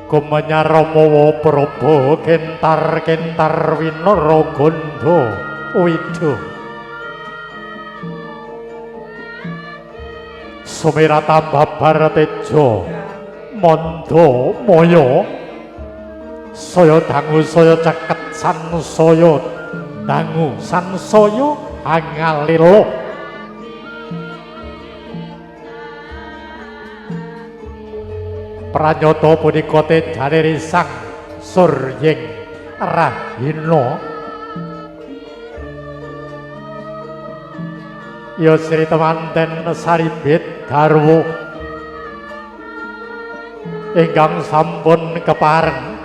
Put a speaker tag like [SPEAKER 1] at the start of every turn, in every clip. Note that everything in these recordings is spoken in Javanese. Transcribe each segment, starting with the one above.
[SPEAKER 1] Kumanya Ramawa Praba kentar-kentar winara gandha wida sumirata babar teja manda maya saya dangu saya ceket sansaya dangu sansaya angalila pranyata punika tedhane risang suryeng rahina ya sri temanten saribit garwa ingkang sampun kepareng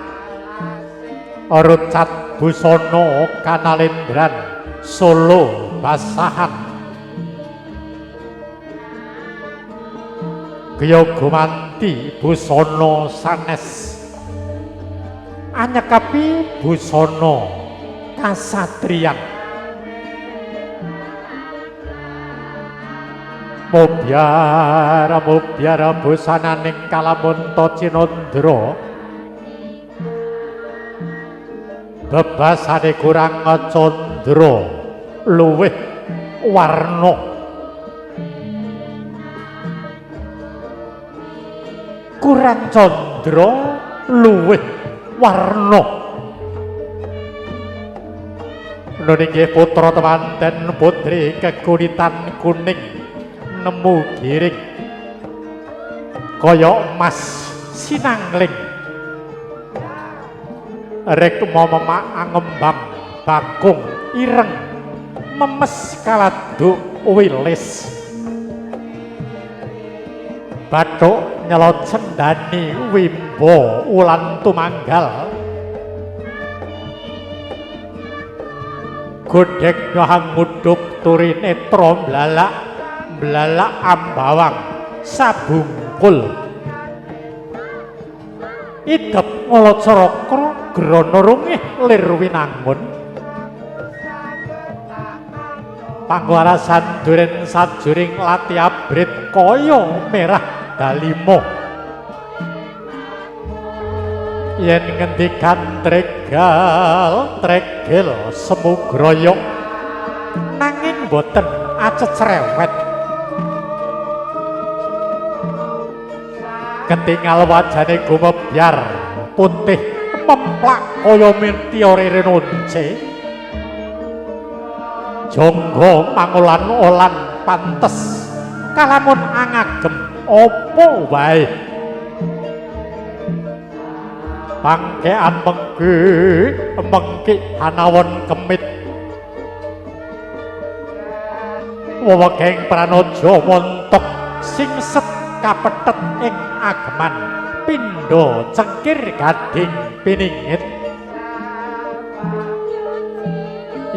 [SPEAKER 1] rucat busana kanalendran Solo basahan Gya gumanti busana sanes anyekapi busana kasatriyan mubyara busananing Kalamunta Cinandra bebasane kurang candra luwih warna kurang candra luwih warna nggih putra temanten putri kekuritan kuning nemu giring kaya emas sinangling rek memak angembang bakung ireng memes kaladuk wilis bathuk nyelot sendani wimbo ulan tumanggal godhek nyohang ngudup turi netra blalak ambawang sabungkul idep ngolot sorokro grana rungih lir winangun pangwarasan duren sajuring lati abrit kaya merah dalimo yen ngendikan tregel semu groyok nanging boten acecrewet ketingal wajane gumebyar putih memplak kaya meteore renunce jonggo mangulan-ulan pantes kalamun angagem apa wae pangkean mengki anawon kemit wewegeng pranaja montok sing set kapethet ing ageman pindha cengkir gading piningit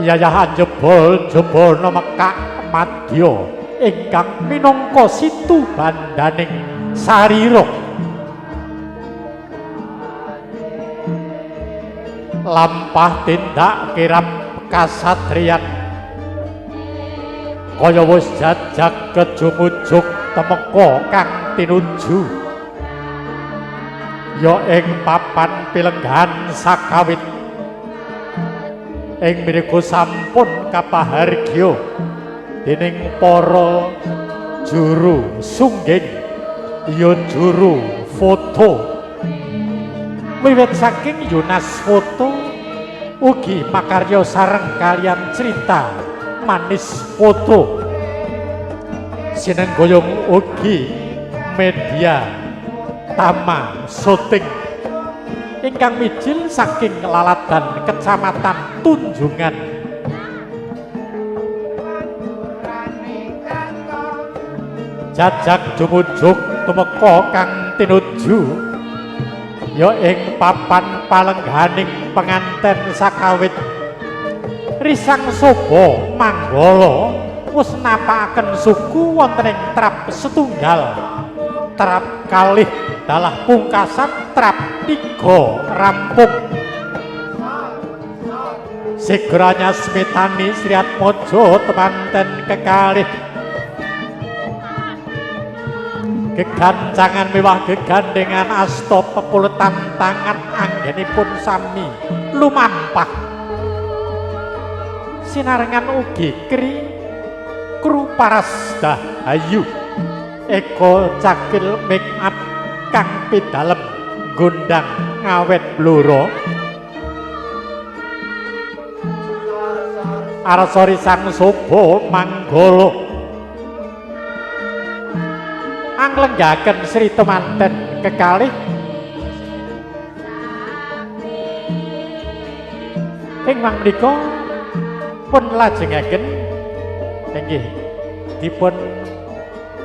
[SPEAKER 1] yayahan jebol mekak madya ingkang minangka situ bandaning sarira lampah tindak kirap kasatriyan kaya wis jajak kejumujuk temeka kang tinuju ya ing papan pilenggan sakawit ing mriku sampun kapahargya dening para juru sungging ya juru foto wiwit saking Yunas foto ugi makarya sareng kalian cerita manis foto sinenggoyong ugi media tama syuting ingkang mijil saking Laladan Kecamatan Tunjungan jajak jumujuk tumeka kang tinuju ya ing papan palengganing penganten sakawit risang soba manggala wis napakaken suku wonten ing trap setunggal trap kalih dalah pungkasan trap 3 rampung segeranya smitani Sri Atmaja temanten kekalih gegancangan mewah gegandengan asta pepulutan tangan anggenipun sami lumampah sinarengan ugi kru parasdah ayu eko cakil make up kang pidalem gondang ngawet bluro arasori sang sobo manggolo anglenggaken Sri Temanten kekalih ing mangnika pun lajengaken inggih dipun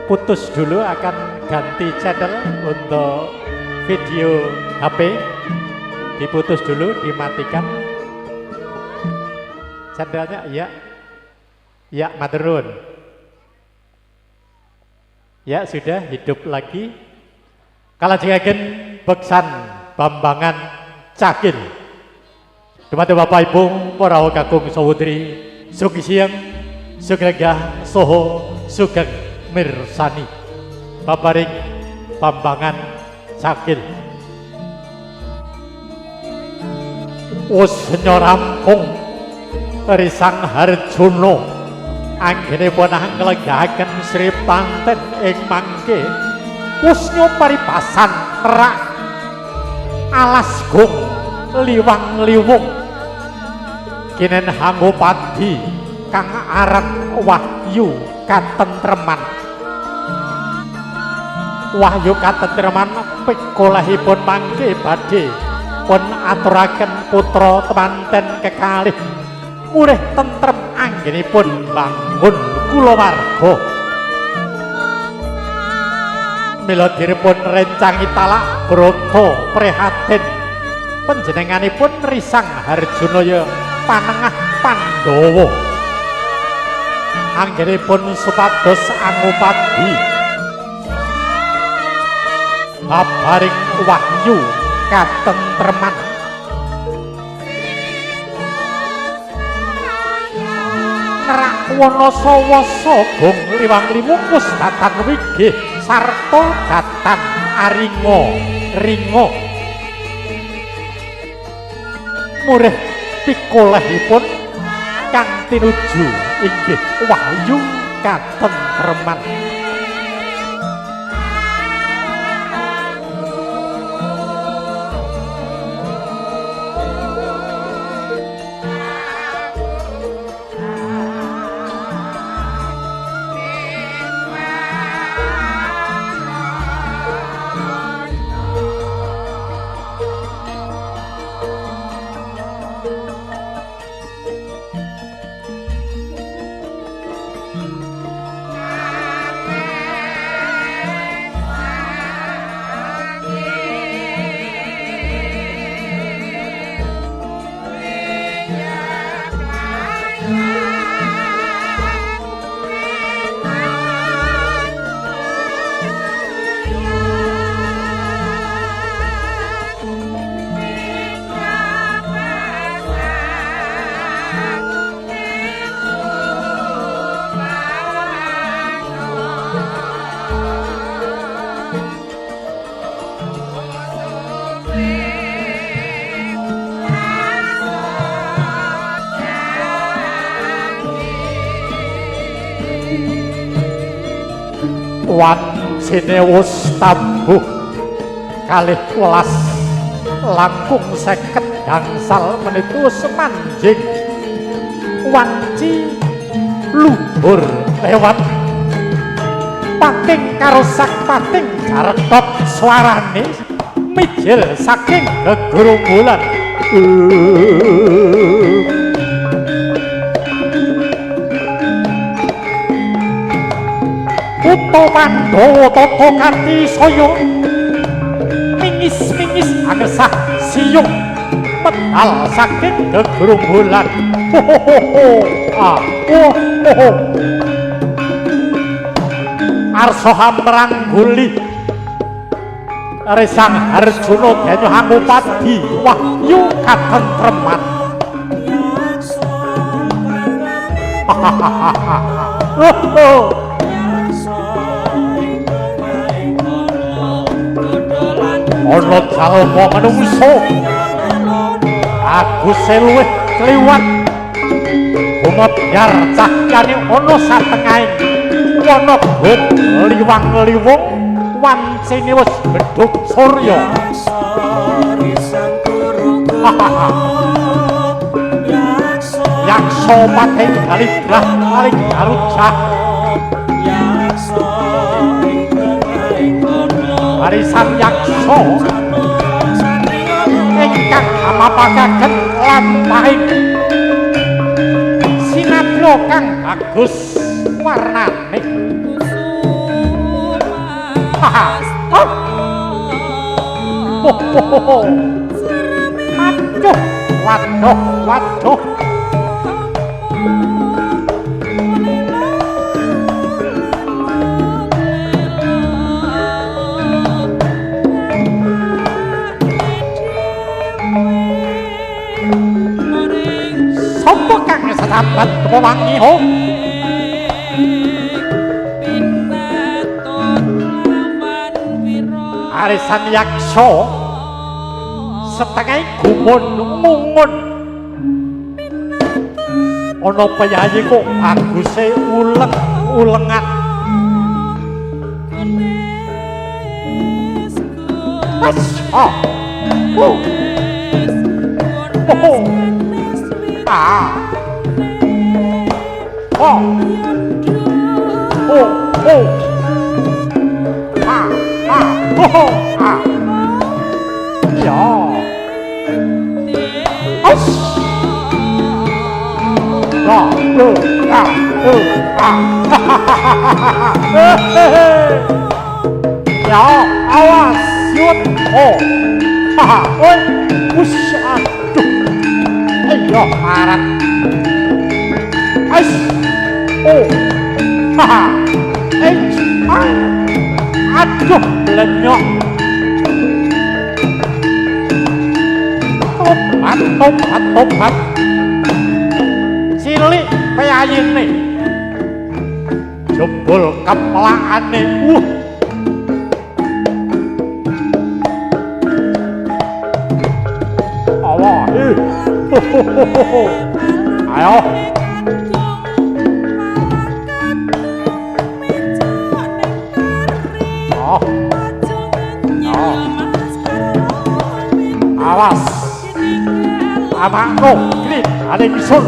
[SPEAKER 1] putus dulu akan ganti channel untuk video HP diputus dulu dimatikan channelnya ya maturun ya sudah hidup lagi kalajengaken beksan Bambangan Cakil dumateng Bapak Ibu para kakung sawetri sugeng siang sugeng soho sugeng mirsani babaring Bambangan Cakil wis nyorampung risang Harjono anggenipun anglegaken Sri Panten ing mangke wis nyoparipasan rak alas gung liwang-liwung kinen Hangopadi kang aran wahyu katentreman pikolahipun mangke badhe pun aturaken putra temanten kekalih murih tentrem anggenipun bangun kulawarga miladiripun rencangi talak brata prihatin panjenenganipun risang Harjunaya panengah Pandhawa anggenipun supados Angopadi babaring wahyu katentreman Rakwana sawasa gong liwang-liwung datan wigih sarta datan aringa murih pikolahipun kang tinuju inggih wahyu katentreman wancine wus tabuh kalih welas langkung 50 gangsal menit wus manjing wanci luhur lewat pating karo sakpating jaretot swarane mijil saking gegurunggulan Puto Pandhawa tata kanthi saya mingis-mingis angesah siyung medal saking gegurunggulan arsa hamrangguli risang Harjuna denya Hangopadi wahyu katentreman ana jalma manungsa aku luwih kliwat umut biar cahyane ana satengahing wana gut liwang-liwung wancine wis bedhug surya yaksa pating kaligrah paling garucah warisan yaksa ingkang amapakaken lampahing sinadra kang bagus warnane waduh sapa kang sesambat kewangi ho arisan yaksa setengah gumun mungun ana penyanyi kok baguse ulengan ya awas yut oi aduh ayo marat aduh lenyok tobat cilik peyayine jebul keplakane ayo awas abangku grip ada bisul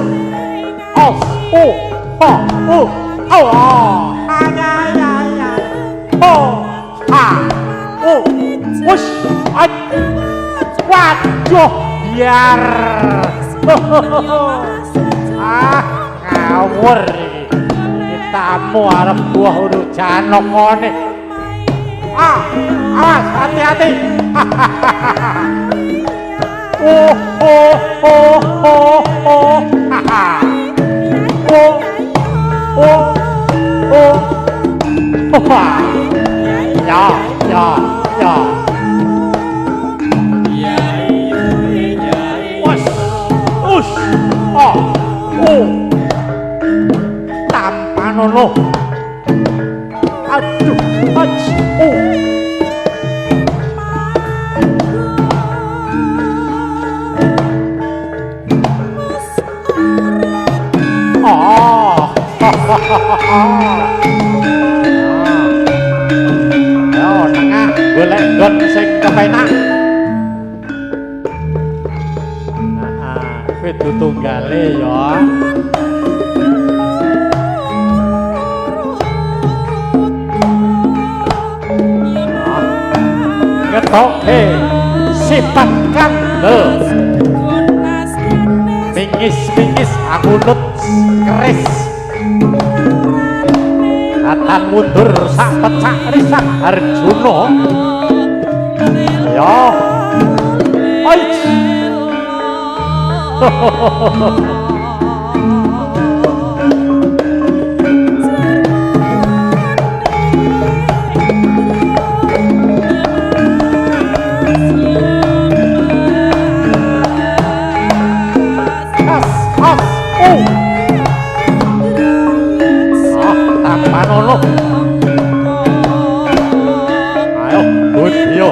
[SPEAKER 1] waduh biar ngawur iki tamu arep buah udah janokone awas hati-hati ya tampanono aduh tengah golek gon sing kepenak kowe tutunggale ya ngetoke sifat kandel mingis aku nut keris atan mundur sak pecak risak Arjuna ya Ayo, Budyo.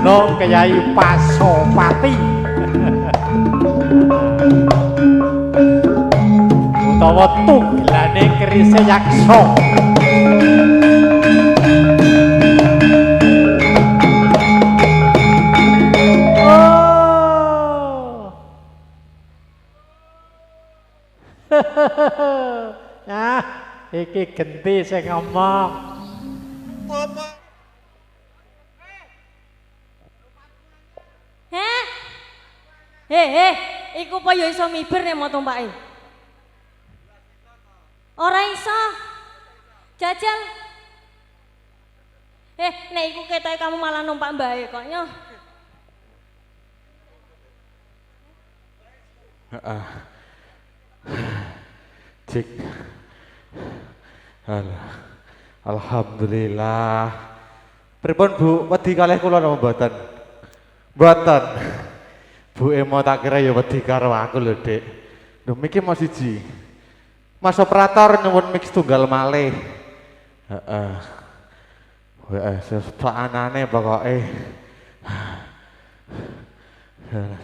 [SPEAKER 1] Arjuna Kyai Pasopati utawa tunggilane kerise yaksa. Nah, iki genti sing ngomong.
[SPEAKER 2] Iku apa ya iso miber nek mau tumpake? Ora iso. Jajal. Nek iku ketoke kamu malah numpak mbae kok nyo.
[SPEAKER 3] Heeh. Cik. Alhamdulillah. Pripun Bu, wedi kalih kula napa mboten? Mboten. Bu Emo tak kira ya wedi karo aku lho, Dik. Lho miki mau siji. Mas operator nyuwun mix tunggal malih. Heeh. Sepanane pokoke.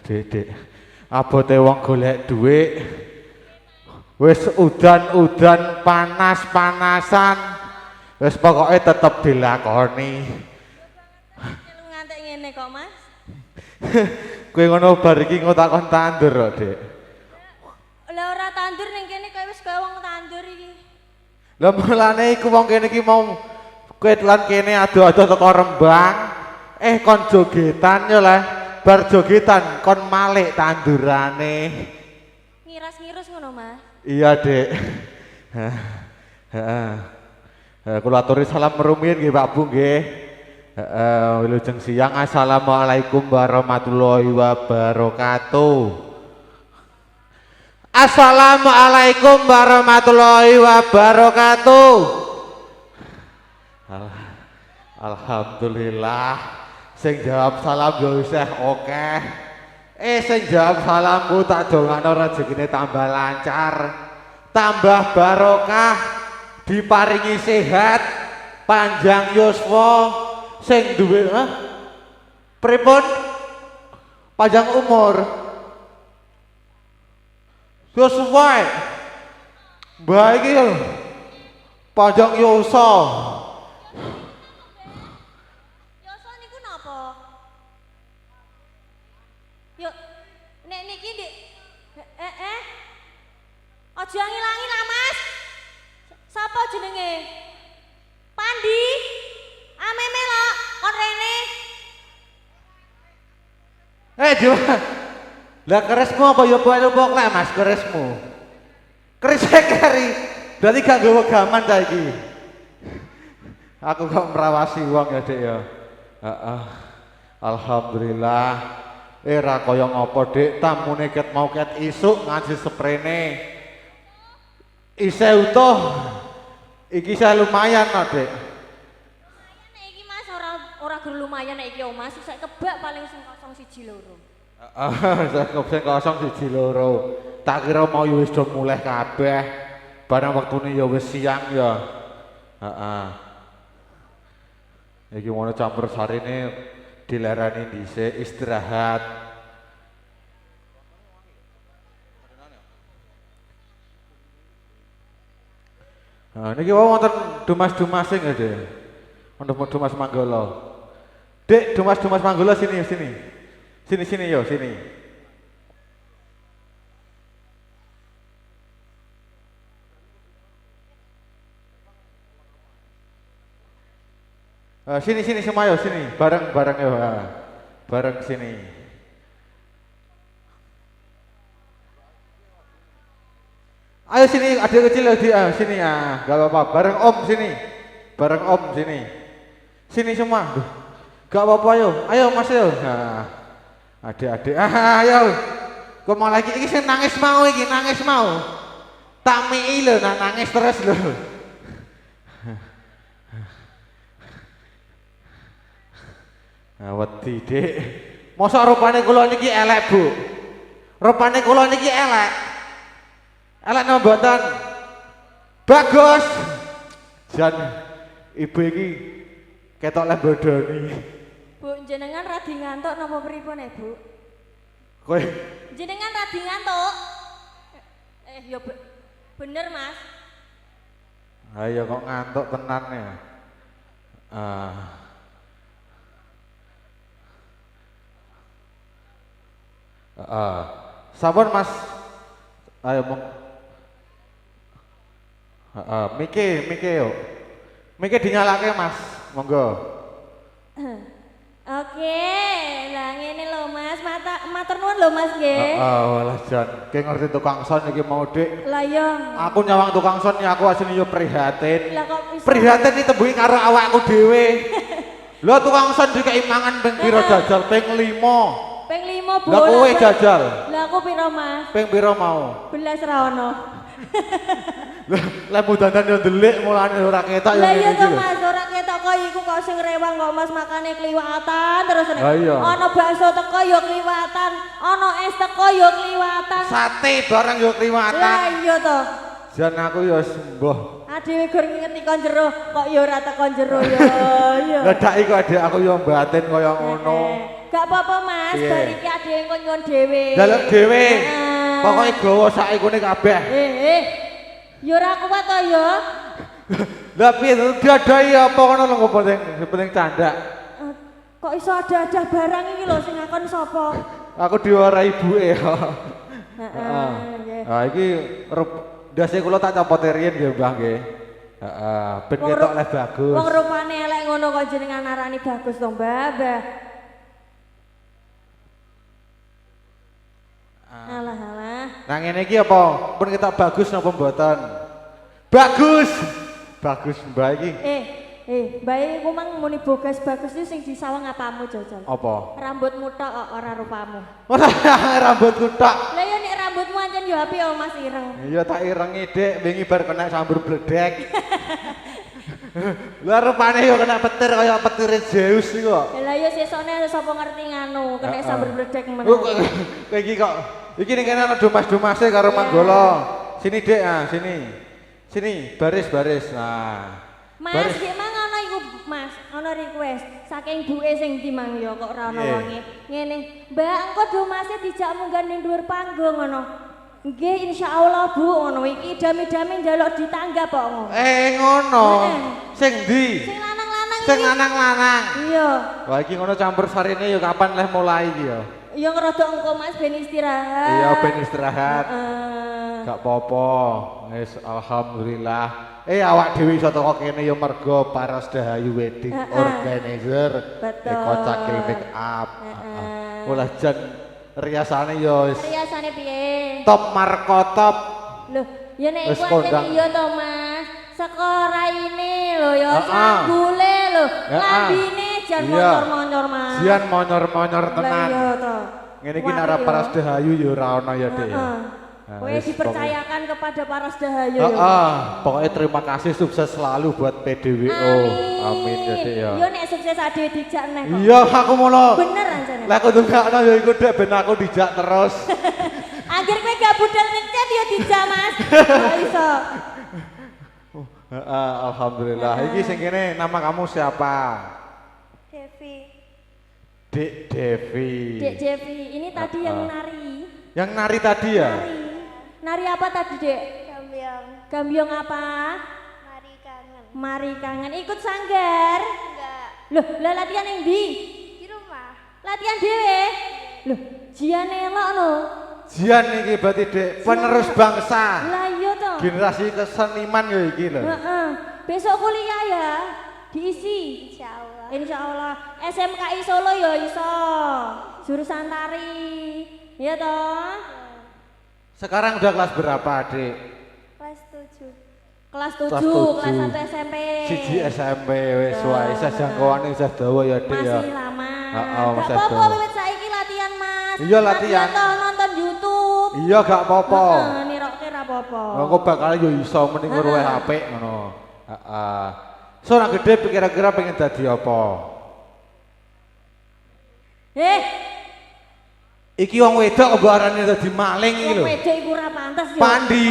[SPEAKER 3] Dik. Abote wong golek dhuwit. Wis udan-udan panas-panasan. Wis pokoke tetep dilakoni.
[SPEAKER 2] Lu ngantek ngene kok, Mas.
[SPEAKER 3] Kowe ngono bar iki ngotakon tandur kok, Dik.
[SPEAKER 2] Lah ora tandur ning kene kowe wis kaya wong tandur iki.
[SPEAKER 3] Lah mulane iku wong kene iki mau kowe lan kene ado-ado teko Rembang. Kon jogetan yo lah. Bar jogetan kon malik tandurane.
[SPEAKER 2] Ngiras-ngirus ngono, Mas.
[SPEAKER 3] Iya, Dik. Kula aturi salam rumiyin nggih Pak Bu nggih. Wilujeng siang. Assalamualaikum warahmatullahi wabarakatuh. Assalamualaikum warahmatullahi wabarakatuh. Alhamdulillah. Sing jawab salam yo isih akeh. Sing jawab salamku tak dongakno rezekine tambah lancar, tambah barokah, diparingi sehat, panjang yuswa, sing duwe pripun? Panjang umur. Yo suwe. Mbah iki lho. Panjang yuswa.
[SPEAKER 2] Yoso niku napa? Yo nek niki Dik. Aja ngilangi lah, Mas. Sapa jenenge? Pandi. Ameme lo kon rene.
[SPEAKER 3] Coba. Lah kerismu apa ya pok lek Mas kerismu? Keris keri. Berarti gak nggawa gaman ta iki. Aku kok merawasi wong ya, Dik ya. Alhamdulillah. Ra kaya ngopo, Dik? Tamune ket mau ket isuk ngaji sprene. Isih utuh. Iki saya lumayan kok, Dik.
[SPEAKER 2] Nek iki Mas ora gur lumayan nek iki Mas, sik kebak paling sing kosong 1 loro.
[SPEAKER 3] Sing kosong 1 loro. Tak kira mau wis do mulih kabeh. Barang wektune ya wis siang ya. Iki ngono campur sarine dilerani dhisik istirahat. Niki wae wonten dumas-dumasing ya, Dik. Wonten dumas Manggala. Dik, dumas-dumas Manggala sini. Sini yo, sini. Sini semua yo, sini. Bareng yo. Bareng sini. Ayo sini, adik kecil sini ya. Gak apa-apa, bareng Om sini. Bareng Om sini. Sini semua. Duh, gak apa-apa yo. Ayo Mas yo. Nah, adik-adik. Ayo. Kok mau lagi iki sing nangis mau iki, nangis mau. Tak mii lho, nangis terus lho. Wedi, Dik. Mosok rupane kula niki elek, Bu. Rupane kula niki elek. Elek napa mboten? Bagus. Jan ibu iki ketok le bodoni.
[SPEAKER 2] Bu, jenengan radi ngantuk napa pripun Bu?
[SPEAKER 3] Kowe
[SPEAKER 2] Jenengan radi ngantuk? Ya bener Mas.
[SPEAKER 3] ayo kok ngantuk tenan ya. Sabar Mas. Ayo mong. Mike yuk. Mike dinyalake Mas. Monggo.
[SPEAKER 2] Oke, lah ngene lho Mas, matur nuwun lho Mas nggih.
[SPEAKER 3] Walah Jan, ki ngerti tukang son iki mau Dik.
[SPEAKER 2] Lah iya.
[SPEAKER 3] Aku nyawang tukang son ya aku asline yo prihatin.
[SPEAKER 2] Lah kok bisa?
[SPEAKER 3] Prihatin ditembuhi karo awakku dhewe. Lho tukang son dikei mangan ping pira jajal ping 5.
[SPEAKER 2] Ping 5 Bu.
[SPEAKER 3] Lah kowe jajal.
[SPEAKER 2] Lah aku piro Mas?
[SPEAKER 3] Ping pira mau?
[SPEAKER 2] Belas ra ono.
[SPEAKER 3] Lah mudahan yo ndelik mulane ora ketok yo
[SPEAKER 2] Lah iya
[SPEAKER 3] ngene
[SPEAKER 2] to
[SPEAKER 3] iki lho.
[SPEAKER 2] Mas, ora ketok kok iku kok sing rewang kok Mas makane kliwatan terus nek
[SPEAKER 3] Lah iya.
[SPEAKER 2] ana bakso teko yo kliwatan, ana es teko yo kliwatan.
[SPEAKER 3] Sate barang yo
[SPEAKER 2] Lah
[SPEAKER 3] kliwatan.
[SPEAKER 2] iya to.
[SPEAKER 3] Jan aku yo sembuh.
[SPEAKER 2] Adewe gur ngeti kon jero kok yo ora teko jero yo. Iya.
[SPEAKER 3] Lah dak iku adek aku yo batin kaya ngono.
[SPEAKER 2] Gak apa-apa Mas,
[SPEAKER 3] Piye?
[SPEAKER 2] bar iki adewe kon nyuwun dhewe.
[SPEAKER 3] Dalek dhewe.
[SPEAKER 2] Heeh.
[SPEAKER 3] Pokoke gawa sak ikune kabeh.
[SPEAKER 2] Yo ora kuat to yo.
[SPEAKER 3] Lah piye diadai apa ngono lho penting canda.
[SPEAKER 2] Kok iso ada barang iki lho sing ngakon sapa?
[SPEAKER 3] Aku diwarai ibuke ya.
[SPEAKER 2] Heeh, nggih.
[SPEAKER 3] Nah iki ndase kula tak copote riyen nggih Mbah nggih. Heeh, ben ketok leh bagus.
[SPEAKER 2] Wong rupane elek ngono kok jenengan arani bagus to, Mbah. Alah.
[SPEAKER 3] Nah ngene iki apa? Pun ketok bagus napa mboten? Bagus. Bagus Mbah iki.
[SPEAKER 2] Mbak iku mang muni bogas bagus iki sing disawang apamu jajal?
[SPEAKER 3] Apa?
[SPEAKER 2] Rambutmu tok kok ora rupamu.
[SPEAKER 3] Ora rambutku tok.
[SPEAKER 2] Lah ya nek rambutmu ancen yo apik oh Mas ireng.
[SPEAKER 3] Iya tak irengi Dik, wingi bar kena sambur bledek. Lah rupane yo kena petir kaya petire Zeus iki kok.
[SPEAKER 2] Lah ya sesone sapa ngerti nganu kena sambur bledek men.
[SPEAKER 3] Kowe iki kok iki ning kene ana domas-domase karo Manggala. Sini Dik, Sini baris-baris. Nah.
[SPEAKER 2] Mas, nggih mang ana iku Mas, ana request saking buke sing ndi mang ya kok ora ana wonge. Ngene, Mbak engko domase dijak munggah ning dhuwur panggung ngono. Nggih insyaallah Bu ngono iki dami-dami njaluk ditanggap kok ngono.
[SPEAKER 3] Ngono. Sing ndi?
[SPEAKER 2] Sing lanang-lanang iki.
[SPEAKER 3] Sing lanang-lanang.
[SPEAKER 2] Iya.
[SPEAKER 3] Wah iki ngono campur sarine ya kapan leh mulai iki ya?
[SPEAKER 2] Ya ngerodok engko Mas ben istirahat.
[SPEAKER 3] Iya ben istirahat.
[SPEAKER 2] Heeh.
[SPEAKER 3] Gak apa-apa. Wis alhamdulillah. Awak dhewe iso teko kene ya mergo Paras Dahayu Wedding Organizer.
[SPEAKER 2] Betul.
[SPEAKER 3] Kocakil make up. Olah jan riasane ya wis
[SPEAKER 2] Riasane piye?
[SPEAKER 3] top Marco top.
[SPEAKER 2] Loh, ya nek
[SPEAKER 3] Wis
[SPEAKER 2] iku
[SPEAKER 3] kondang.
[SPEAKER 2] ancen iya to Mas. Saka raine lho ya
[SPEAKER 3] Heeh.
[SPEAKER 2] sanggule lho.
[SPEAKER 3] Heeh.
[SPEAKER 2] Lambine jan
[SPEAKER 3] Iya.
[SPEAKER 2] monyor-monyor Mas.
[SPEAKER 3] Sian monyor-monyor tenan.
[SPEAKER 2] Lah iya to.
[SPEAKER 3] Ngene iki
[SPEAKER 2] Wah,
[SPEAKER 3] nara
[SPEAKER 2] iya.
[SPEAKER 3] Paras Dahayu ya ora ono ya Dik ya.
[SPEAKER 2] Heeh.
[SPEAKER 3] Nah,
[SPEAKER 2] Kowe
[SPEAKER 3] wis,
[SPEAKER 2] dipercayakan kepada Paras Dahayu ya.
[SPEAKER 3] Pokoknya terima kasih sukses selalu buat PDWO. Amin ya Dik ya.
[SPEAKER 2] Yo nek sukses adewe dijak neh kok.
[SPEAKER 3] Iya aku mono.
[SPEAKER 2] Bener ancene.
[SPEAKER 3] Lah aku ndongakno ya iku Dek ben aku dijak terus.
[SPEAKER 2] Anjir kowe gak budal ngencet yo dijak Mas. Gak iso.
[SPEAKER 3] Alhamdulillah. Iki sing kene nama kamu siapa?
[SPEAKER 2] Devi.
[SPEAKER 3] Dek Devi.
[SPEAKER 2] Dek Devi, ini tadi yang nari.
[SPEAKER 3] Yang nari tadi ya?
[SPEAKER 2] Nari. Nari apa tadi, Dek?
[SPEAKER 4] Gambiang,
[SPEAKER 2] Gambiong apa?
[SPEAKER 4] mari kangen.
[SPEAKER 2] Mari kangen ikut sanggar.
[SPEAKER 4] Enggak,
[SPEAKER 2] Loh, lah latihan yang di?
[SPEAKER 4] di rumah.
[SPEAKER 2] Latihan dhewe. Loh, jian elok no.
[SPEAKER 3] Jian iki berarti Dek penerus bangsa.
[SPEAKER 2] Lah iya toh.
[SPEAKER 3] Generasi keseniman ya iki lho.
[SPEAKER 2] Heeh. Besok kuliah ya. Diisi.
[SPEAKER 4] Insya Allah.
[SPEAKER 2] Insyaallah. SMKI Solo ya iso. Jurusan tari. Iya toh?
[SPEAKER 3] Sekarang udah kelas berapa, Adik?
[SPEAKER 4] Kelas 7.
[SPEAKER 2] Kelas 7,
[SPEAKER 3] Kelas
[SPEAKER 2] kelas
[SPEAKER 3] 7.
[SPEAKER 2] 1 SMP.
[SPEAKER 3] Siji SMP wis wae isa jangkauane isa dawa ya Dik ya.
[SPEAKER 2] Masih lama.
[SPEAKER 3] Heeh,
[SPEAKER 2] Gak
[SPEAKER 3] masih
[SPEAKER 2] apa-apa
[SPEAKER 3] dawa.
[SPEAKER 2] wiwit saiki latihan, Mas.
[SPEAKER 3] Iya, latihan.
[SPEAKER 2] Toh nonton YouTube.
[SPEAKER 3] Iya gak apa-apa.
[SPEAKER 2] Heeh, nirokke ra apa-apa.
[SPEAKER 3] Engko bakal yo iso mending ngruwe HP ngono. Heeh. So nek gede kira-kira pengen dadi apa? Iki wong wedok mbok arane dadi maling iki lho.
[SPEAKER 2] Wong wedok iku ora pantes yo.
[SPEAKER 3] Pandi.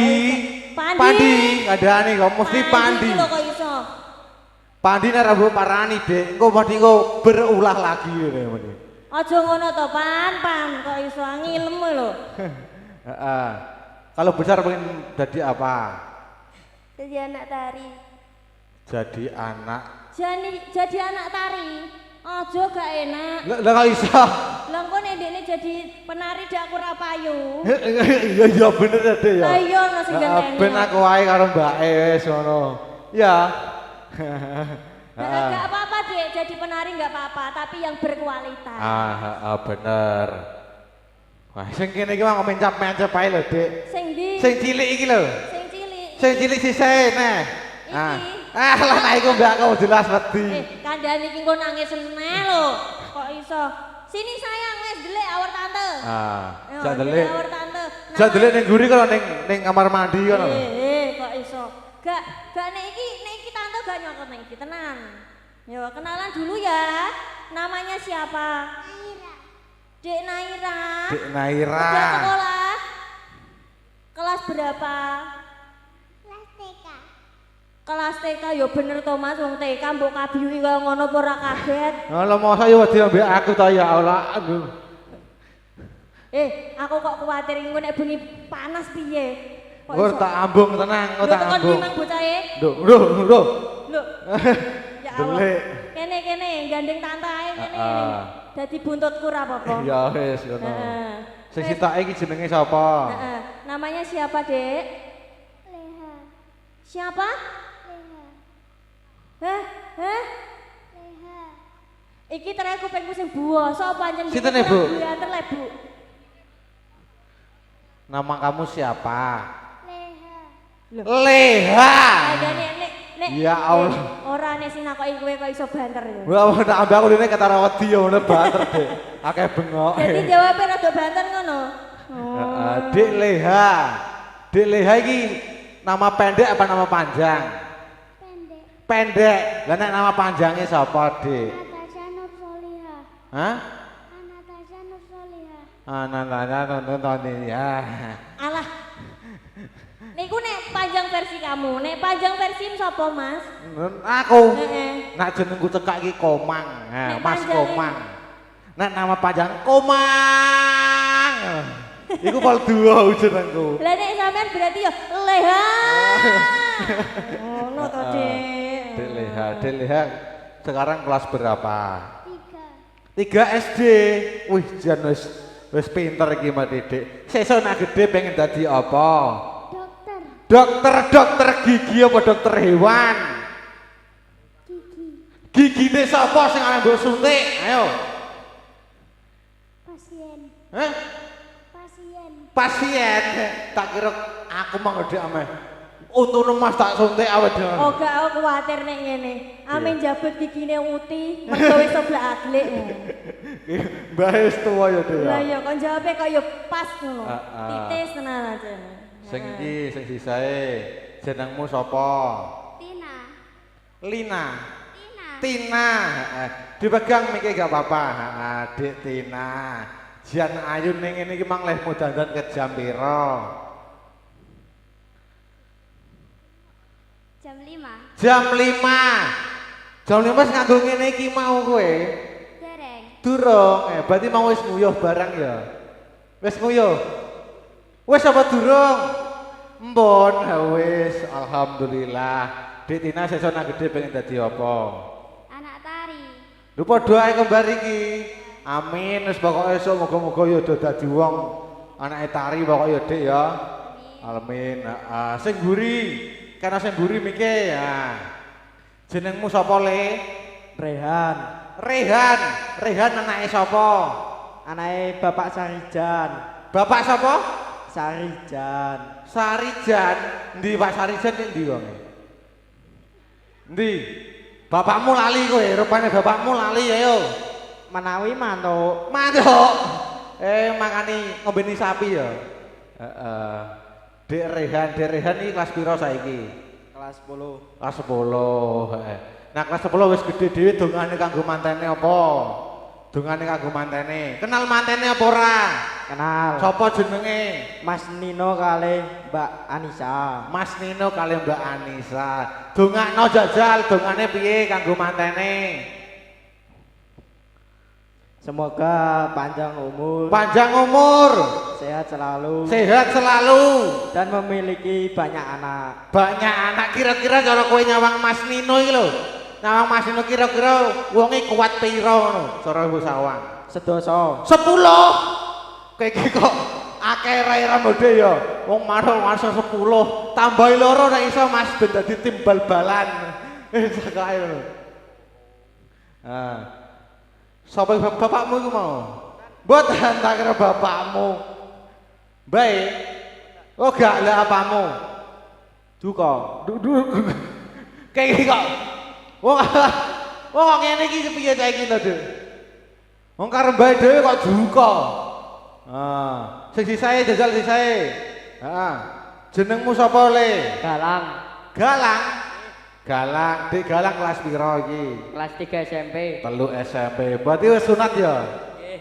[SPEAKER 2] Pandi.
[SPEAKER 3] Pandi, kandhane kok mesti Pandi.
[SPEAKER 2] Iki lho kok iso.
[SPEAKER 3] Pandi nek rambut parani, Dik. Engko mesti engko berulah lagi ngene mesti.
[SPEAKER 2] Aja ngono to, Pan. Kok iso ngilem lho.
[SPEAKER 3] Heeh. Kalau besar pengen jadi apa?
[SPEAKER 4] Jadi anak tari.
[SPEAKER 3] Jadi anak.
[SPEAKER 2] Jadi anak tari. Aja gak enak.
[SPEAKER 3] Lah kok iso?
[SPEAKER 2] Lah engko nek ndekne jadi penari dak ora payu.
[SPEAKER 3] Iya bener ya, Dik ya.
[SPEAKER 2] Lah iya ono sing ganteng.
[SPEAKER 3] Ben aku wae karo mbake wis ngono. Ya.
[SPEAKER 2] Gak apa-apa, Dek. Jadi penari gak apa-apa, tapi yang berkualitas.
[SPEAKER 3] Bener. Wah, sing kene iki mah mencap-mencap ae lho, Dik.
[SPEAKER 2] Sing ndi?
[SPEAKER 3] Sing cilik iki lho.
[SPEAKER 2] Sing cilik.
[SPEAKER 3] Sing cilik sisih neh.
[SPEAKER 2] Iki.
[SPEAKER 3] Lah nek iku mbak kau jelas wedi.
[SPEAKER 2] Kandhane iki engko nangis seneh lho. Kok iso? Sini sayang wis delik awur tante.
[SPEAKER 3] Jak delik.
[SPEAKER 2] Awur tante.
[SPEAKER 3] Jak delik ning guri kalau ning kamar mandi kono lho.
[SPEAKER 2] Kok iso? Gak nek iki tante gak nyokot nek iki tenan. Yo kenalan dulu ya. Namanya siapa? Naira. Dek Naira.
[SPEAKER 3] Dek Naira.
[SPEAKER 2] Udah sekolah? Kelas berapa?
[SPEAKER 4] Kelas TK.
[SPEAKER 2] Kelas TK yo bener to Mas, wong TK mbok kabiyuki kaya ngono apa ora kaget.
[SPEAKER 3] Lah mosok yo wedi ambek aku ta ya Allah.
[SPEAKER 2] Aku kok kuwatir engko nek bengi panas piye?
[SPEAKER 3] Ora tak ambung tenang, kok tak ambung.
[SPEAKER 2] Lho, bocahe.
[SPEAKER 3] Lho.
[SPEAKER 2] Lho. Ya Allah. Kene gandeng tante ae kene. Dadi buntutku ora apa-apa.
[SPEAKER 3] Ya wis ngono.
[SPEAKER 2] Heeh.
[SPEAKER 3] Sing sitake iki jenenge sapa?
[SPEAKER 2] Heeh. Namanya siapa, Dek?
[SPEAKER 4] Leha.
[SPEAKER 2] Siapa?
[SPEAKER 4] Leha.
[SPEAKER 2] Heh?
[SPEAKER 4] Leha.
[SPEAKER 2] Iki tere kupingku sing buah, sapa pancen
[SPEAKER 3] Sinten, Bu?
[SPEAKER 2] Diantar le, Bu.
[SPEAKER 3] Nama kamu siapa?
[SPEAKER 4] Leha.
[SPEAKER 3] Leha.
[SPEAKER 2] Ada nek
[SPEAKER 3] Ya Allah.
[SPEAKER 2] Ora nek sing nakoki kowe kok iso banter ya.
[SPEAKER 3] Wah, tak ambek aku dene ketara wedi ya ngono banter, Dik. Akeh bengok.
[SPEAKER 2] Jadi jawabe rada banter ngono.
[SPEAKER 3] Dik Leha. Dik Leha iki nama pendek apa nama panjang?
[SPEAKER 4] Pendek.
[SPEAKER 3] Pendek. Lah nek nama panjangnya sapa, Dik?
[SPEAKER 4] Natasha Nur Soliha.
[SPEAKER 3] Hah?
[SPEAKER 4] Natasha Nur Soliha.
[SPEAKER 3] Nonton ya.
[SPEAKER 2] Alah. Niku nek panjang versi kamu, nek panjang versi sapa, Mas?
[SPEAKER 3] Aku.
[SPEAKER 2] Heeh.
[SPEAKER 3] Nak jenengku cekak iki Komang.
[SPEAKER 2] Nek
[SPEAKER 3] Mas
[SPEAKER 2] panjangnya-
[SPEAKER 3] Komang. Nek nama panjang Komang. Iku pal dua jenengku.
[SPEAKER 2] Lah nek sampean berarti ya Leha. Ngono to, Dek.
[SPEAKER 3] Dek Leha sekarang kelas berapa?
[SPEAKER 4] 3.
[SPEAKER 3] 3 SD. Wih, jan wis pinter iki Mbak Didik. Sesuk nak gede pengen dadi apa?
[SPEAKER 4] Dokter.
[SPEAKER 3] Dokter gigi apa dokter hewan?
[SPEAKER 4] Gigi.
[SPEAKER 3] Gigine sapa sing arep mbok suntik? Ayo.
[SPEAKER 4] Pasien.
[SPEAKER 3] Hah?
[SPEAKER 4] Pasien.
[SPEAKER 3] Pasien. Tak kira aku mau ngedek ameh. Untune Mas tak suntik awet dhewe.
[SPEAKER 2] Oh gak aku kuwatir nek ngene. Amin jabut gigine uti, mergo wis seblak aglik.
[SPEAKER 3] Mbah wis tuwa ya, Dek.
[SPEAKER 2] Lah ya kok jawabe kaya pas ngono.
[SPEAKER 3] Heeh.
[SPEAKER 2] Titis tenan aja.
[SPEAKER 3] Sing iki sing sisae jenengmu sapa?
[SPEAKER 4] Tina.
[SPEAKER 3] Lina.
[SPEAKER 4] Tina.
[SPEAKER 3] Tina. Heeh. Dipegang miki gak apa-apa. Heeh, Dik Tina. Jan ayu ning ngene iki mang lehmu dandan ke jam pira?
[SPEAKER 4] Jam 5.
[SPEAKER 3] Jam 5. Jam 5 wis nganggo ngene iki mau kowe.
[SPEAKER 4] Dereng.
[SPEAKER 3] Durung. Berarti mau wis nguyuh barang ya. Wis nguyuh. Wis apa durung? Mbon, wis alhamdulillah. Dik Tina sesuk nak gede pengen dadi apa?
[SPEAKER 4] Anak tari.
[SPEAKER 3] Lho padha ae kembar iki. Amin, wis pokoke esuk muga-muga ya do dadi wong anake tari pokoke ya Dik ya. Amin. Heeh, sing mburi. Kana sing mburi miki ya. Jenengmu sapa, Le?
[SPEAKER 5] Rehan,
[SPEAKER 3] Rehan anake sapa?
[SPEAKER 5] anake Bapak Sarijan.
[SPEAKER 3] Bapak sapa?
[SPEAKER 5] Sarijan.
[SPEAKER 3] Sarijan. Endi Pak Sarijan ning ndi wonge? Endi? Bapakmu lali kowe, rupane bapakmu lali ayo.
[SPEAKER 5] Menawi mantuk.
[SPEAKER 3] Mantuk. Makani ngombeni sapi ya. Heeh. Dek Rehan iki kelas pira saiki?
[SPEAKER 5] Kelas 10.
[SPEAKER 3] Kelas 10. Heeh. Nah kelas 10 wis gede dhewe dongane kanggo mantene apa? Dongane kanggo mantene. Kenal mantene apa ora?
[SPEAKER 5] Kenal.
[SPEAKER 3] Sopo jenenge?
[SPEAKER 5] Mas Nino kali Mbak Anissa.
[SPEAKER 3] Mas Nino kali Mbak Anissa. Dongakno jajal dongane piye kanggo mantene?
[SPEAKER 5] Semoga panjang umur,
[SPEAKER 3] Panjang umur,
[SPEAKER 5] sehat selalu,
[SPEAKER 3] sehat selalu,
[SPEAKER 5] dan memiliki banyak anak.
[SPEAKER 3] banyak anak. Kira-kira cara kowe nyawang Mas Nino iki lho. Nyawang Mas Nino kira-kira wonge kuat pira ngono cara kowe sawang?
[SPEAKER 5] Sedoso.
[SPEAKER 3] 10. Kowe iki kok akeh ra mode ya. Wong marang masa 10, tambahi loro nek iso Mas ben dadi tim bal-balan. Sakae ngono. Sapa bapakmu iku mau? Mboten tak kira bapakmu. Baik. Oh gak lah apamu.
[SPEAKER 5] Duka.
[SPEAKER 3] Kayak gini kok. Wong ngene iki kepiye ta iki to, Dik? Wong karembae dhewe kok duka. Sing sisae jajal sisae. Heeh. Jenengmu sapa Le?
[SPEAKER 6] Galang,
[SPEAKER 3] Galang. Galang, Dik Galang kelas pira iki?
[SPEAKER 6] kelas 3 SMP.
[SPEAKER 3] 3 SMP. Berarti wis sunat ya?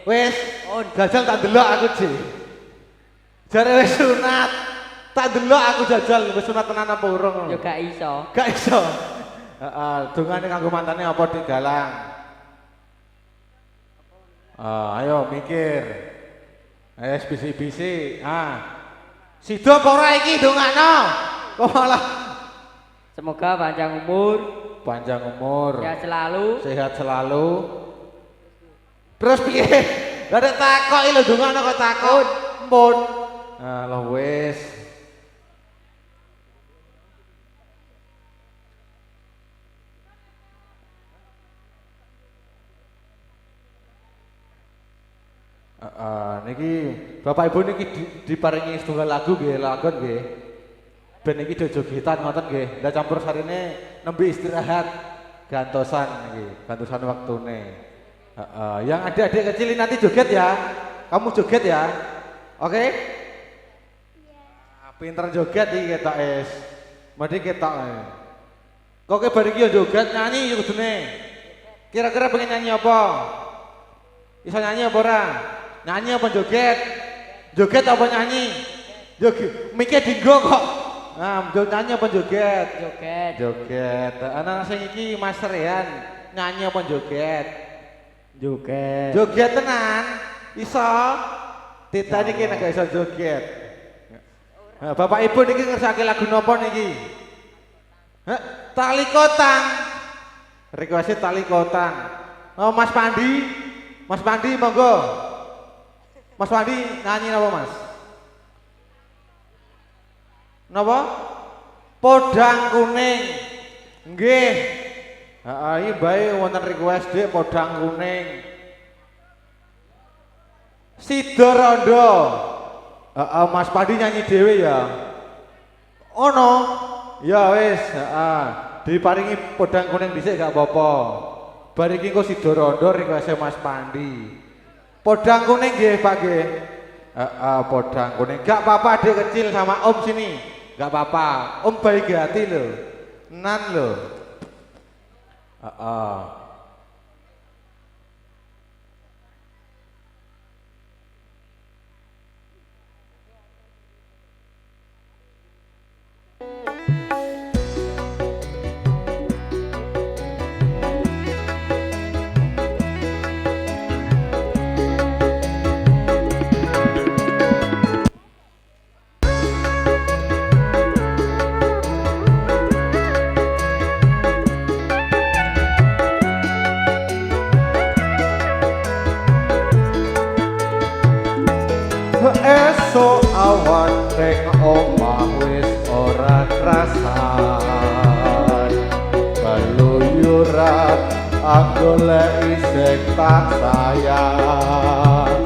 [SPEAKER 3] Wis.
[SPEAKER 6] On.
[SPEAKER 3] Jajal tak delok aku, Ji. Jare wis sunat. Tak delok aku jajal wis sunat tenan apa urung.
[SPEAKER 6] Yo gak iso.
[SPEAKER 3] Gak iso. Heeh, dongane kanggo mantane apa Dik Galang? Ayo mikir. Bisi-bisi. Sida apa ora iki dongakno? Kok malah
[SPEAKER 6] Semoga panjang umur,
[SPEAKER 3] panjang umur.
[SPEAKER 6] sehat selalu.
[SPEAKER 3] Sehat selalu. Terus piye? Lah nek takoki lho dongakno kok takut. Mpun. Lah wis. Niki Bapak Ibu niki diparingi setunggal lagu nggih, lagon nggih. Ben iki do jogetan ngoten nggih. Lah campur sarine nembe istirahat gantosan niki, gantosan waktune. Yang adik-adik kecil ini nanti joget ya. Kamu joget ya. Oke? Pinter joget iki ketok es. Mesti ketok. Kok ke bar iki yo joget nyanyi yo kudune. Kira-kira pengen nyanyi apa? Bisa nyanyi apa ora? Nyanyi apa joget? Joget apa nyanyi? Joget. Mikir dinggo kok. Nyanyi apa joget?
[SPEAKER 6] Joget.
[SPEAKER 3] Joget. Anak sing iki Master Yan, nyanyi apa joget?
[SPEAKER 5] Joget.
[SPEAKER 3] Joget tenan. Iso. Tita niki nek gak iso joget. Bapak Ibu niki ngersake lagu napa niki? Tali Kotang. Request Tali Kotang. Oh Mas Pandi. Mas Pandi monggo. Mas Pandi nyanyi napa Mas? Napa? Podang kuning. Nggih. Iki bae wonten request Dik podang kuning. Sida Rondo. Mas Pandi nyanyi dhewe ya. Ono. Ya wis, diparingi podang kuning dhisik gak apa-apa. Bar iki engko Sida Rondo request Mas Pandi. Podang kuning nggih Pak nggih. Podang kuning. Gak apa-apa adik kecil sama Om sini. Gak apa-apa. Om baik hati lho. Nan lho. Esok awan ning omah wis ora krasan. Keluyuran goleki sing tak sayang.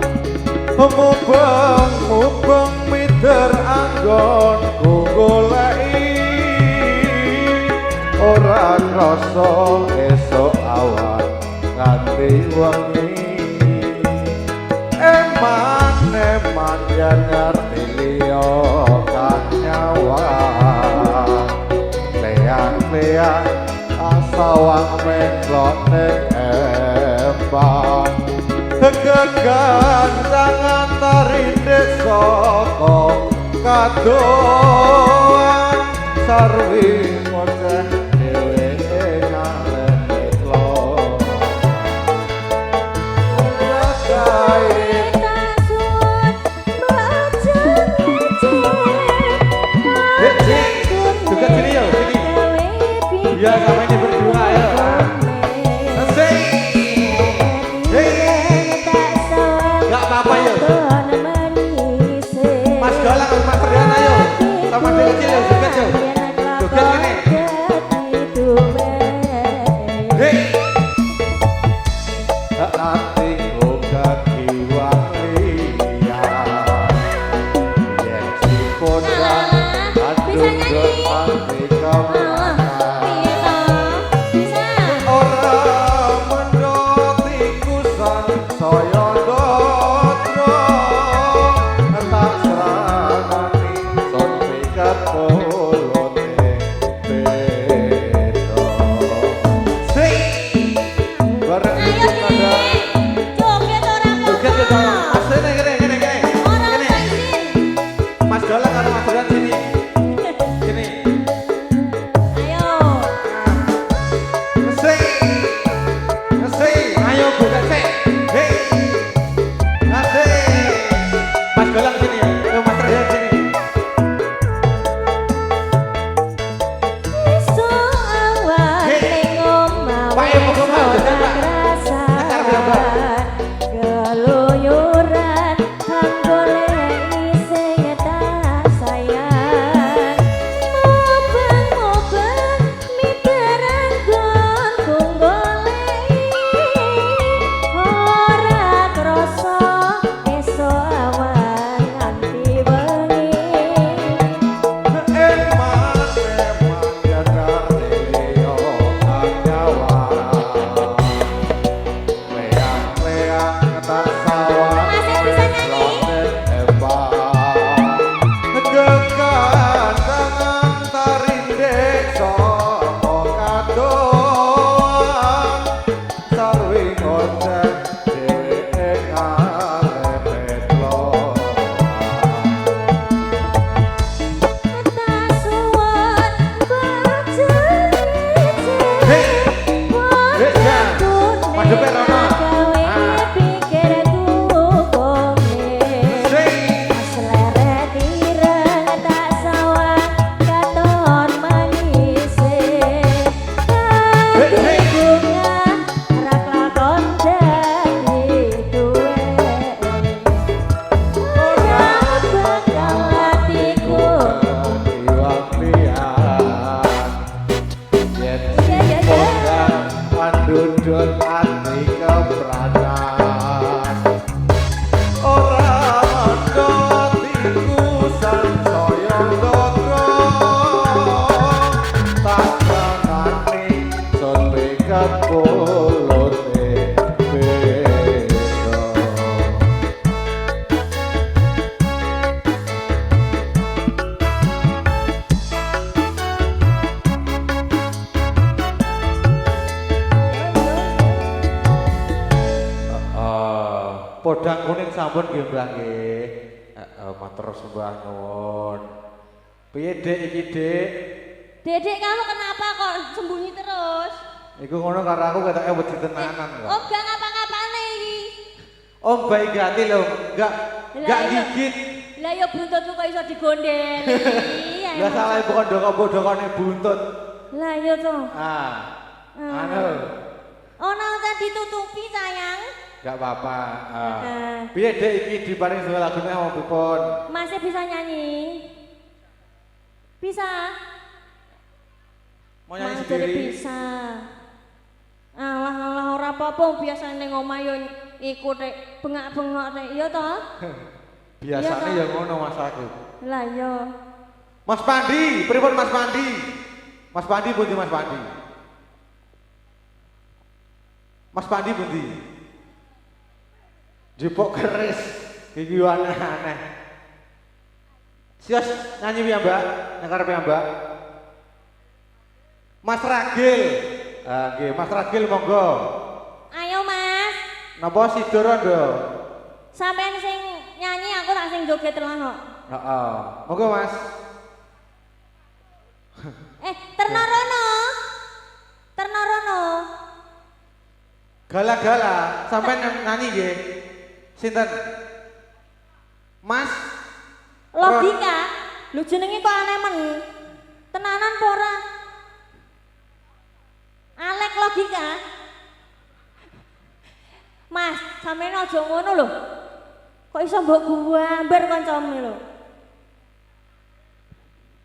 [SPEAKER 3] Mubeng mider anggonku goleki. Ora krasa esok awan nganti wengi. Eman yen ngerti liya kan nyawa. Leang-leang asawang menglok ning embang. kegancangan tarindek saka kadoan sarwi ngoceh dheweke ngaleh lo rasae juga sini yo sini ya sama ini berdua ya nggak apa-apa ya Mas Galang Mas Rian ayo sama dia kecil ya joget yo joget ini hei hati goga kiwang liyan yen si kodang aduh hati orang mendoti kusan saya dotro tak serangani son pikat polote beto sing bareng itu ada joget ya sayang asline gini Mas Galang karo Mas Rian sini sini ayo buka sih hei ngasih Mas Galang sini ya ayo Mas Rian sini Pak ya mau mau joget Pak akar berapa
[SPEAKER 2] keluyuran hanggoleki sing tak sayang mobeng miteran gon goleki ora krasa esuk awan nganti wengi
[SPEAKER 3] emang ya darleo anyawa leang tak sawah
[SPEAKER 2] Masih bisa nyanyi?
[SPEAKER 3] kegancangan tarindek saka kadoan sarwi ngoceh dheweke ngaleh petlo
[SPEAKER 2] tak suwon
[SPEAKER 3] hei Jan madhepe rono
[SPEAKER 2] pikirku kome
[SPEAKER 3] sing
[SPEAKER 2] seleret ireng tak sawah katon manise
[SPEAKER 3] Hei.
[SPEAKER 2] bunga rak lakon dadi duwe ora bakal hatiku
[SPEAKER 3] iwak liyan yen
[SPEAKER 2] ya
[SPEAKER 3] andundut ati kepranan ora mandoti kusan saya dotro tak sangani son bekat polote bedo podang kuning sampun nggih Mbah nggih. Matur sembah nuwun. Piye Dik iki Dik?
[SPEAKER 2] Dedek kamu kenapa kok sembunyi terus?
[SPEAKER 3] Iku ngono karo aku ketoke wedi tenanan kok.
[SPEAKER 2] Oh gak ngapa-ngapane iki.
[SPEAKER 3] Om baik hati lho, enggak
[SPEAKER 2] Lah, iya.
[SPEAKER 3] gigit.
[SPEAKER 2] Lah ya buntutku kok iso digondeli.
[SPEAKER 3] Lah salah ibu kon ndoko-ndokone buntut.
[SPEAKER 2] Lah iya to.
[SPEAKER 3] Anu,
[SPEAKER 2] Ono kan ditutupi sayang.
[SPEAKER 3] enggak apa-apa.
[SPEAKER 2] Heeh.
[SPEAKER 3] Piye Dik iki diparing sebuah lagune apa pripun?
[SPEAKER 2] Masih bisa nyanyi? Bisa?
[SPEAKER 3] Mau nyanyi
[SPEAKER 2] Mas, jadi
[SPEAKER 3] sendiri?
[SPEAKER 2] bisa. Alah ora apa-apa biasane ning omah yo iku tek bengak-bengok tek iya to?
[SPEAKER 3] Biasane
[SPEAKER 2] Iya,
[SPEAKER 3] ya ngono Mas aku.
[SPEAKER 2] Lah iya.
[SPEAKER 3] Mas Pandi, pripun Mas Pandi? Mas Pandi pundi Mas Pandi? Mas Pandi pundi? Jupuk keris, iki aneh-aneh. Sios nyanyi piye Mbak? Nang karepe Mbak? Mas Ragil. Nggih, Mas Ragil monggo.
[SPEAKER 2] Ayo Mas.
[SPEAKER 3] Napa sido rondo?
[SPEAKER 2] Sampean sing nyanyi aku tak sing joget lah kok.
[SPEAKER 3] Heeh. Monggo Mas.
[SPEAKER 2] Terno rono. Terno rono.
[SPEAKER 3] Gala-gala, sampean yang nyanyi nggih. Sinten? Mas
[SPEAKER 2] Logika. Lu jenenge kok aneh men. Tenanan apa ora? Alek logika. Mas, sampeyan aja ngono lho. Kok iso mbok gambar kancamu lho.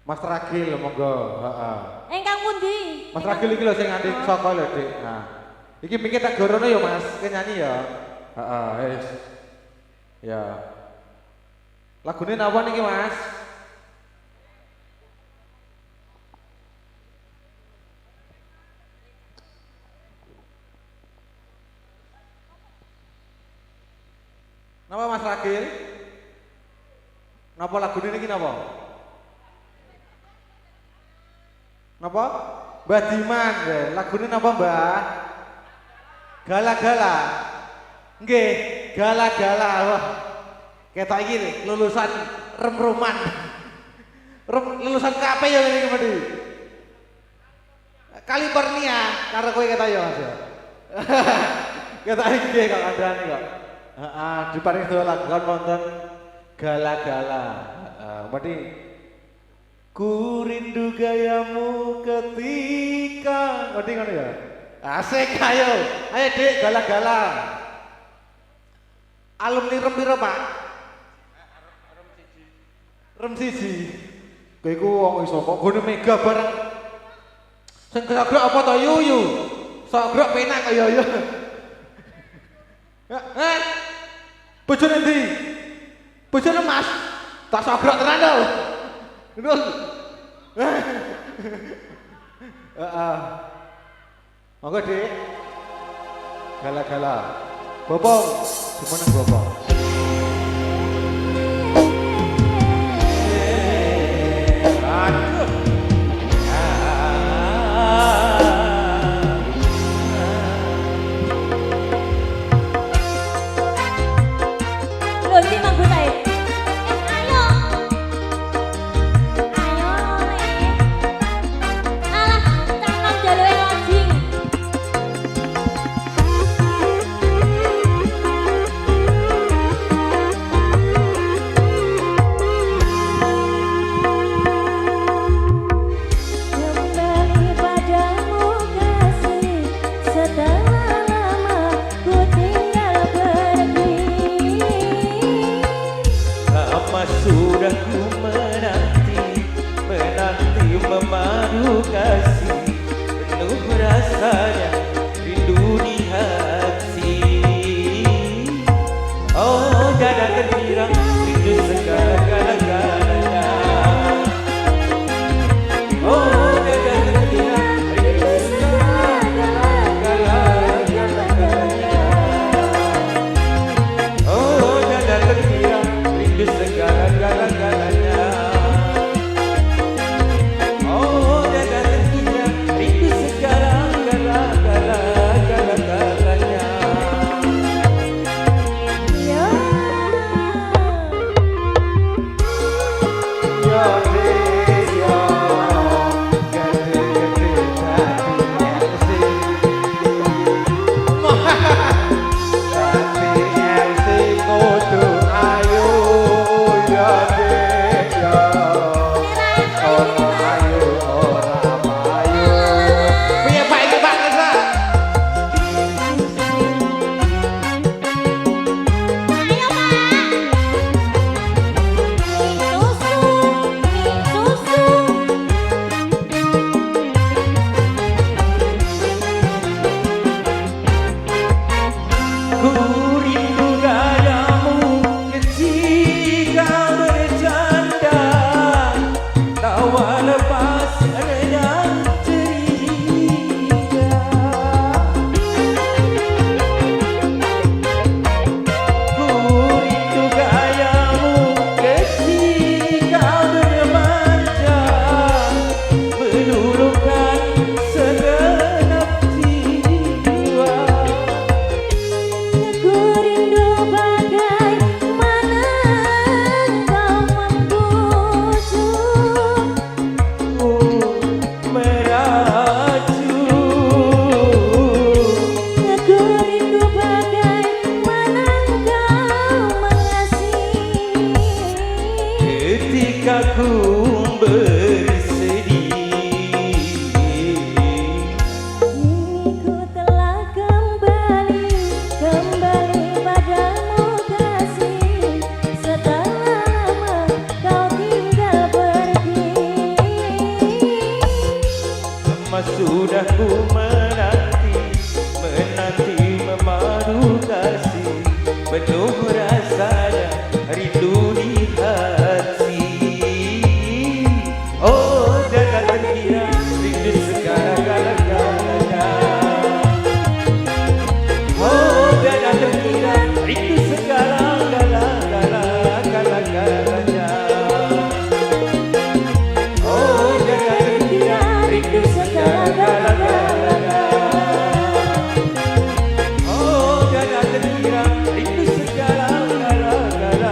[SPEAKER 3] Mas Ragil monggo, heeh.
[SPEAKER 2] Engkang pundi?
[SPEAKER 3] Mas Ragil iki lho sing nganti saka lho, Dik. Nah. Iki mikir tak gorono ya, Mas. Ki nyanyi ya. Heeh, wis. Ya. Lagune napa niki, Mas? Napa Mas Ragil? Napa lagune niki napa? Napa? Mbah Diman, lagune napa, Mbah? Gala-gala. Nggih, gala-gala. Wah. Ketok iki lulusan rem-ruman. Lulusan KP ya ngene iki, Mas. California karo kowe ketok ya, Mas. Ketok iki kok andane kok. Heeh, diparing doa lagukan wonten gala-gala. Berarti ku rindu gayamu ketika. Berarti ngono ya. Asik ayo. Ayo Dik, gala-gala. Alumni rem piro, Pak? Rem siji. Kowe iku wong iso kok gone mega bareng. Sing grok apa to yuyu? Sok grok penak kaya ya. Bojone ndi? Bojone Mas. Tak sobrok tenan to. Ngono. Heeh. Monggo, Dik. Gala-gala. Bobong, gimana Bobong?
[SPEAKER 7] Sudah ku menanti memadu kasih penuh rasanya rindu di hati. Oh dada gembira rindu segala-galanya. Oh dada gembira rindu segala-galanya. Oh dada gembira rindu segala-galanya. Oh dada gembira rindu segala-galanya.
[SPEAKER 2] Ya.
[SPEAKER 3] Yo Dik, yo. Gede-gede dadi LC. Dadi LC kudu ayo yo Dik, yo. Ora ayo, ora payu. Piye Pak iki Pak Reza?
[SPEAKER 2] Ayo, Pak. Susu.
[SPEAKER 7] Ku rindu gayamu ketika bercanda, tawa lepas dengan ceria. Ku rindu gayamu ketika bermanja, meluluhkan segenap jiwa.
[SPEAKER 2] Ku
[SPEAKER 7] lama sudah ku menanti memadu kasih penuh rasanya rindu di hati. Oh jangan terkira rindu segala-galanya. Oh jangan terkira rindu segala-galanya. Oh jangan terkira rindu segala-galanya. Oh jangan terkira rindu segala-galanya.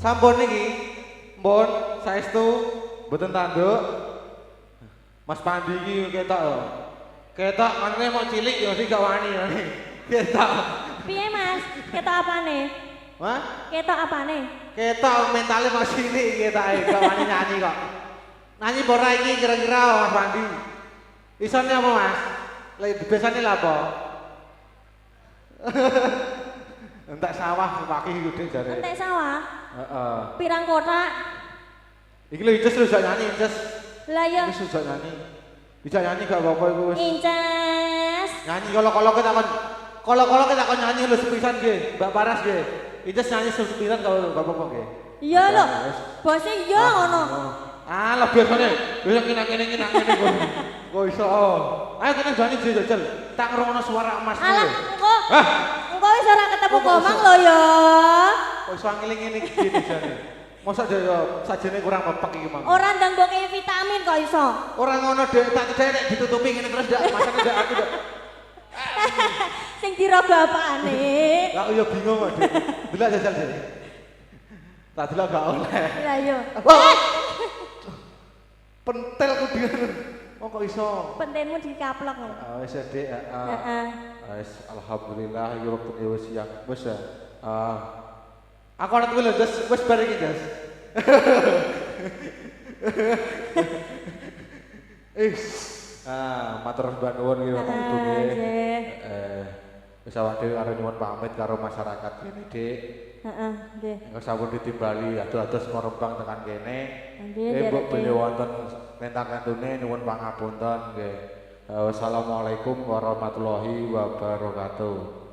[SPEAKER 3] Sampun niki, mbon saestu mboten tanduk. Mas Pandi iki ketok lho. Ketok aneh mau cilik ya sing gak wani ngene. Ketok.
[SPEAKER 2] Piye Mas? Ketok apane?
[SPEAKER 3] Hah?
[SPEAKER 2] Ketok apane?
[SPEAKER 3] Ketok mentale mau cilik ketoke gak wani nyanyi kok. Nyanyi ora iki kira-kira Mas Pandi. Isone apa Mas? Lek biasane lha apa? Entek sawah pagi gede jare.
[SPEAKER 2] Entek sawah?
[SPEAKER 3] Heeh.
[SPEAKER 2] Pirang kotak?
[SPEAKER 3] Iki lho Inces lho nyanyi Inces.
[SPEAKER 2] Lah ya.
[SPEAKER 3] Wis ojak nyanyi. Dijak nyanyi gak apa-apa iku wis.
[SPEAKER 2] Inces.
[SPEAKER 3] Nyanyi kalau kita takon nyanyi lho sepisan nggih, Mbak Paras nggih. Inces nyanyi sepisan kalau gak apa-apa nggih.
[SPEAKER 2] Iya lho. Bose iya ngono.
[SPEAKER 3] Ah, lah biasane kene kok. Kok iso. Ayo kene nyanyi jajal. Tak ngrungokno suara Mas.
[SPEAKER 2] Alah, engko wis ora ketemu
[SPEAKER 3] Kok
[SPEAKER 2] Komang
[SPEAKER 3] iso?
[SPEAKER 2] lho ya.
[SPEAKER 3] Kok iso ngene gini jane. Mosok yo sajene kurang mepek iki mang.
[SPEAKER 2] Ora ndang mbok kei vitamin kok iso.
[SPEAKER 3] Ora ngono Dek, tak cedek nek ditutupi ngene terus ndak masane ndak aku ndak.
[SPEAKER 2] Sing diraga apane?
[SPEAKER 3] Lah yo bingung kok Dek. Delok jajal Dek. Tak delok gak oleh.
[SPEAKER 2] Lah yo.
[SPEAKER 3] Wah. Pentel kudu. Oh kok iso?
[SPEAKER 2] Pentenmu dikaplok lho.
[SPEAKER 3] Ah wis Dek, heeh.
[SPEAKER 2] Heeh.
[SPEAKER 3] Wis alhamdulillah iki wektune wis siang. Wis ya. Aku ana tuh lho, wis bar iki, Jas. Matur nuwun iki waktu nggih.
[SPEAKER 2] Nggih.
[SPEAKER 3] Wis awak dhewe karo nyuwun pamit karo masyarakat kene, Dik.
[SPEAKER 2] Heeh, nggih.
[SPEAKER 3] Engko sampun ditimbali atus-atus korempang tekan kene.
[SPEAKER 2] Nggih,
[SPEAKER 3] Mbok
[SPEAKER 2] nderek.
[SPEAKER 3] beli wonten mentang kantune nyuwun pangapunten nggih. Wassalamualaikum warahmatullahi wabarakatuh.